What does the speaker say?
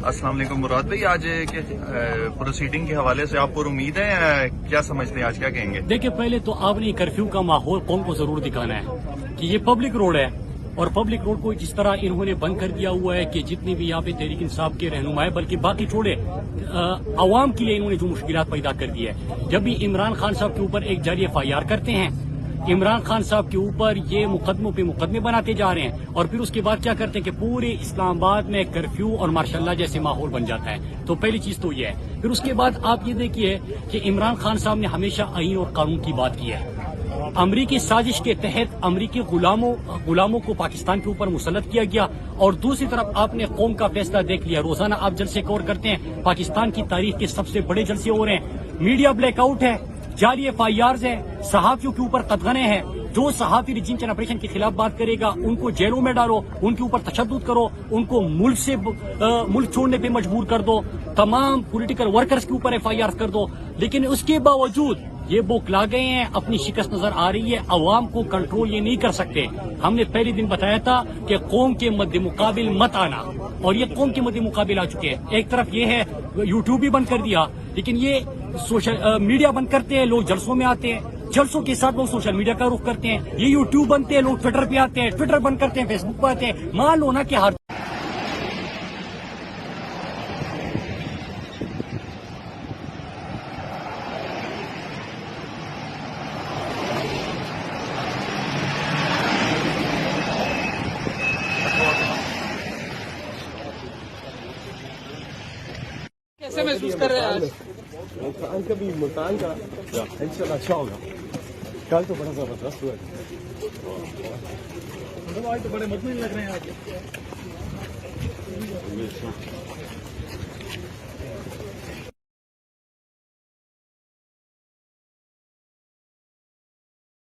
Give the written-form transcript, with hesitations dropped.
السلام علیکم مراد بھائی، آج پروسیڈنگ کے حوالے سے آپ پر امید ہے، کیا سمجھتے ہیں، آج کیا کہیں گے؟ دیکھیں، پہلے تو آپ نے کرفیو کا ماحول قوم کو ضرور دکھانا ہے کہ یہ پبلک روڈ ہے، اور پبلک روڈ کو جس طرح انہوں نے بند کر دیا ہوا ہے کہ جتنی بھی یہاں پہ تحریک انصاف کے رہنما ہے، بلکہ باقی چھوڑے عوام کے لیے انہوں نے جو مشکلات پیدا کر دی ہے. جب بھی عمران خان صاحب کے اوپر ایک جاری FIR کرتے ہیں، عمران خان صاحب کے اوپر یہ مقدموں پہ مقدمے بناتے جا رہے ہیں، اور پھر اس کے بعد کیا کرتے ہیں کہ پورے اسلام آباد میں کرفیو اور ماشاء اللہ جیسے ماحول بن جاتا ہے. تو پہلی چیز تو یہ ہے. پھر اس کے بعد آپ یہ دیکھیے کہ عمران خان صاحب نے ہمیشہ آئین اور قانون کی بات کی ہے. امریکی سازش کے تحت امریکی غلاموں کو پاکستان کے اوپر مسلط کیا گیا، اور دوسری طرف آپ نے قوم کا فیصلہ دیکھ لیا. روزانہ آپ جلسے کور کرتے ہیں، پاکستان کی تاریخ کے سب سے بڑے جلسے ہو رہے ہیں. میڈیا بلیک آؤٹ ہے، جعلی FIRs ہیں، صحافیوں کے اوپر قدغنے ہیں. جو صحافی ریجیم چین آپریشن کے خلاف بات کرے گا ان کو جیلوں میں ڈالو، ان کے اوپر تشدد کرو، ان کو ملک چھوڑنے پہ مجبور کر دو، تمام پولیٹیکل ورکرز کے اوپر FIR کر دو. لیکن اس کے باوجود یہ بوکھلا گئے ہیں، اپنی شکست نظر آ رہی ہے. عوام کو کنٹرول یہ نہیں کر سکتے. ہم نے پہلے دن بتایا تھا کہ قوم کے مد مقابل مت آنا، اور یہ قوم کے مد مقابل آ چکے ہیں. ایک طرف یہ ہے YouTube بھی بند کر دیا، لیکن یہ سوشل میڈیا بند کرتے ہیں، لوگ جلسوں میں آتے ہیں، جلسوں کے ساتھ لوگ سوشل میڈیا کا رخ کرتے ہیں. یہ YouTube بنتے ہیں، لوگ ٹویٹر پہ آتے ہیں، ٹویٹر بند کرتے ہیں، فیس بک پہ آتے ہیں. مان لو نا کہ ہر کیسے محسوس کر رہے ہیں آج؟ مکان کا بھی مکان کا انشاءاللہ اچھا ہوگا. کل تو بڑا زبردست ہوا ہے. آج تو بڑے مطمئن لگ رہے ہیں آج.